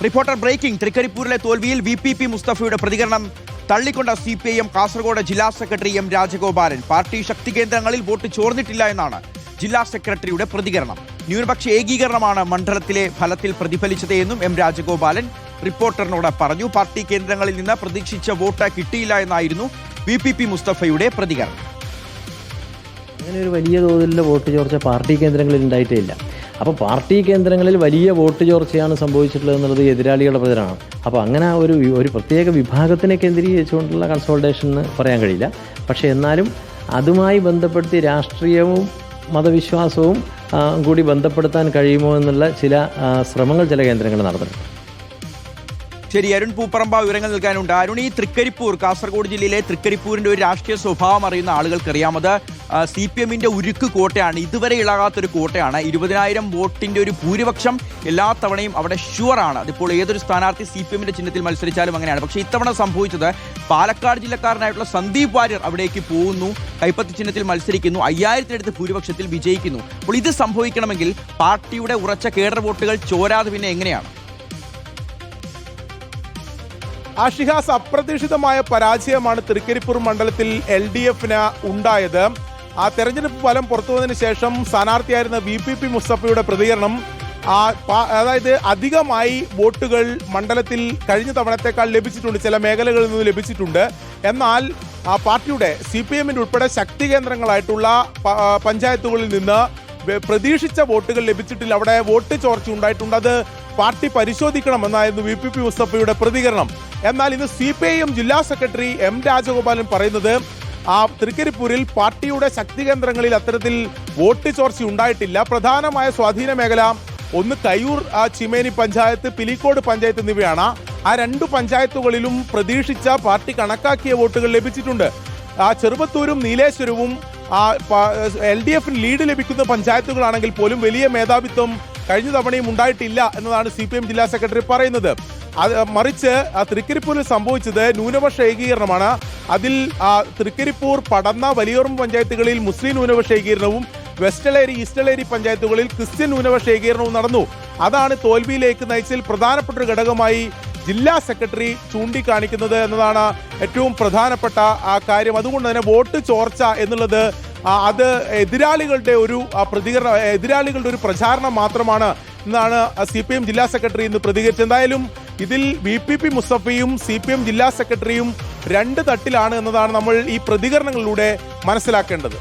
Reporter breaking. തൃക്കരിപ്പൂരിലെ തോൽവിയിൽ VPP മുസ്തഫയുടെ പ്രതികരണം തള്ളിക്കൊണ്ട CPIM കാസർഗോഡ് ജില്ലാ സെക്രട്ടറി M രാജഗോപാലൻ. പാർട്ടി ശക്തി കേന്ദ്രങ്ങളിൽ വോട്ട് ചോർന്നിട്ടില്ല എന്നാണ് ജില്ലാ സെക്രട്ടറിയുടെ പ്രതികരണം. ന്യൂനപക്ഷ ഏകീകരണമാണ് മണ്ഡലത്തിലെ ഫലത്തിൽ പ്രതിഫലിച്ചത് എന്നും M രാജഗോപാലൻ റിപ്പോർട്ടറിനോട് പറഞ്ഞു. പാർട്ടി കേന്ദ്രങ്ങളിൽ നിന്ന് പ്രതീക്ഷിച്ച വോട്ട് കിട്ടിയില്ല എന്നായിരുന്നു VPP മുസ്തഫയുടെ പ്രതികരണം. അങ്ങനെ ഒരു വലിയ തോതിലുള്ള വോട്ട് ചോർച്ച പാർട്ടി കേന്ദ്രങ്ങളിൽ ഉണ്ടായിട്ടേ ഇല്ല. അപ്പോൾ പാർട്ടി കേന്ദ്രങ്ങളിൽ വലിയ വോട്ട് ചോർച്ചയാണ് സംഭവിച്ചിട്ടുള്ളത് എന്നുള്ളത് എതിരാളികളുടെ പ്രചരണമാണ്. അപ്പോൾ അങ്ങനെ ഒരു പ്രത്യേക വിഭാഗത്തിനെ കേന്ദ്രീകരിച്ചുകൊണ്ടുള്ള കൺസോൾട്ടേഷൻ എന്ന് പറയാൻ കഴിയില്ല. പക്ഷേ എന്നാലും അതുമായി ബന്ധപ്പെടുത്തി രാഷ്ട്രീയവും മതവിശ്വാസവും കൂടി ബന്ധപ്പെടുത്താൻ കഴിയുമോ എന്നുള്ള ചില ശ്രമങ്ങൾ ചില കേന്ദ്രങ്ങൾ നടത്തുന്നുണ്ട്. ശരി, അരുൺ പൂപ്പറമ്പ വിവരങ്ങൾ നൽകാനുണ്ട്. അരുൺ, ഈ തൃക്കരിപ്പൂർ, കാസർഗോഡ് ജില്ലയിലെ തൃക്കരിപ്പൂരിന്റെ ഒരു രാഷ്ട്രീയ സ്വഭാവം അറിയുന്ന ആളുകൾക്കറിയാം. അത് CPMന്റെ ഉരുക്ക് കോട്ടയാണ്, ഇതുവരെ ഇളകാത്തൊരു കോട്ടയാണ്. 20,000 വോട്ടിന്റെ ഒരു ഭൂരിപക്ഷം എല്ലാ തവണയും അവിടെ ഷുവറാണ്. അതിപ്പോൾ ഏതൊരു സ്ഥാനാർത്ഥി CPMന്റെ ചിഹ്നത്തിൽ മത്സരിച്ചാലും അങ്ങനെയാണ്. പക്ഷേ ഇത്തവണ സംഭവിച്ചത് പാലക്കാട് ജില്ലക്കാരനായിട്ടുള്ള സന്ദീപ് വാര്യർ അവിടേക്ക് പോകുന്നു, കൈപ്പത്തി ചിഹ്നത്തിൽ മത്സരിക്കുന്നു, 5000-അടുത്ത് ഭൂരിപക്ഷത്തിൽ വിജയിക്കുന്നു. അപ്പോൾ ഇത് സംഭവിക്കണമെങ്കിൽ പാർട്ടിയുടെ ഉറച്ച കേഡർ വോട്ടുകൾ ചോരാതെ പിന്നെ എങ്ങനെയാണ്? ഷിഹാസ്, അപ്രതീക്ഷിതമായ പരാജയമാണ് തൃക്കരിപ്പൂർ മണ്ഡലത്തിൽ LDFന് ഉണ്ടായത്. ആ തെരഞ്ഞെടുപ്പ് ഫലം പുറത്തു വന്നതിന് ശേഷം സ്ഥാനാർത്ഥിയായിരുന്ന VPP മുസ്തഫയുടെ പ്രതികരണം, അതായത് അധികമായി വോട്ടുകൾ മണ്ഡലത്തിൽ കഴിഞ്ഞ തവണത്തേക്കാൾ ലഭിച്ചിട്ടുണ്ട്, ചില മേഖലകളിൽ നിന്ന് ലഭിച്ചിട്ടുണ്ട്. എന്നാൽ പാർട്ടിയുടെ CPMന്റെ ഉൾപ്പെടെ ശക്തി കേന്ദ്രങ്ങളായിട്ടുള്ള പഞ്ചായത്തുകളിൽ നിന്ന് പ്രതീക്ഷിച്ച വോട്ടുകൾ ലഭിച്ചിട്ടില്ല, അവിടെ വോട്ട് ചോർച്ച ഉണ്ടായിട്ടുണ്ട്, അത് പാർട്ടി പരിശോധിക്കണമെന്നായിരുന്നു VPP മുസ്തഫയുടെ പ്രതികരണം. എന്നാൽ ഇന്ന് CPIM ജില്ലാ സെക്രട്ടറി M രാജഗോപാലൻ പറയുന്നത് തൃക്കരിപ്പൂരിൽ പാർട്ടിയുടെ ശക്തി കേന്ദ്രങ്ങളിൽ അത്തരത്തിൽ വോട്ട് ചോർച്ച ഉണ്ടായിട്ടില്ല. പ്രധാനമായ സ്വാധീന മേഖല ഒന്ന് കയ്യൂർ ചിമേനി പഞ്ചായത്ത്, പിലിക്കോട് പഞ്ചായത്ത് എന്നിവയാണ്. ആ 2 പഞ്ചായത്തുകളിലും പ്രതീക്ഷിച്ച പാർട്ടി കണക്കാക്കിയ വോട്ടുകൾ ലഭിച്ചിട്ടുണ്ട്. ചെറുവത്തൂരും നീലേശ്വരവും LDFന് ലീഡ് ലഭിക്കുന്ന പഞ്ചായത്തുകളാണെങ്കിൽ പോലും വലിയ മേധാവിത്വം കഴിഞ്ഞ തവണയും ഉണ്ടായിട്ടില്ല എന്നതാണ് CPIM ജില്ലാ സെക്രട്ടറി പറയുന്നത്. മറിച്ച് തൃക്കരിപ്പൂരിൽ സംഭവിച്ചത് ന്യൂനപക്ഷ ഏകീകരണമാണ്. അതിൽ തൃക്കരിപ്പൂർ, പടന്ന, വലിയോർമ പഞ്ചായത്തുകളിൽ മുസ്ലിം ന്യൂനപക്ഷ ഏകീകരണവും വെസ്റ്റലേരി, ഈസ്റ്റലേരി പഞ്ചായത്തുകളിൽ ക്രിസ്ത്യൻ ന്യൂനപക്ഷ ഏകീകരണവും നടന്നു. അതാണ് തോൽവിയിലേക്ക് നയിച്ചതിൽ പ്രധാനപ്പെട്ട ഒരു ഘടകമായി ജില്ലാ സെക്രട്ടറി ചൂണ്ടിക്കാണിക്കുന്നത് എന്നതാണ് ഏറ്റവും പ്രധാനപ്പെട്ട കാര്യം. അതുകൊണ്ട് തന്നെ വോട്ട് ചോർച്ച എന്നുള്ളത് അത് എതിരാളികളുടെ ഒരു പ്രചാരണം മാത്രമാണ് എന്നാണ് CPIM ജില്ലാ സെക്രട്ടറി ഇന്ന് പ്രതികരിച്ചത്. എന്തായാലും ഇതിൽ VPP മുസ്തഫയും CPIM ജില്ലാ സെക്രട്ടറിയും 2 തട്ടിലാണ് എന്നതാണ് നമ്മൾ ഈ പ്രതികരണങ്ങളിലൂടെ മനസ്സിലാക്കേണ്ടത്.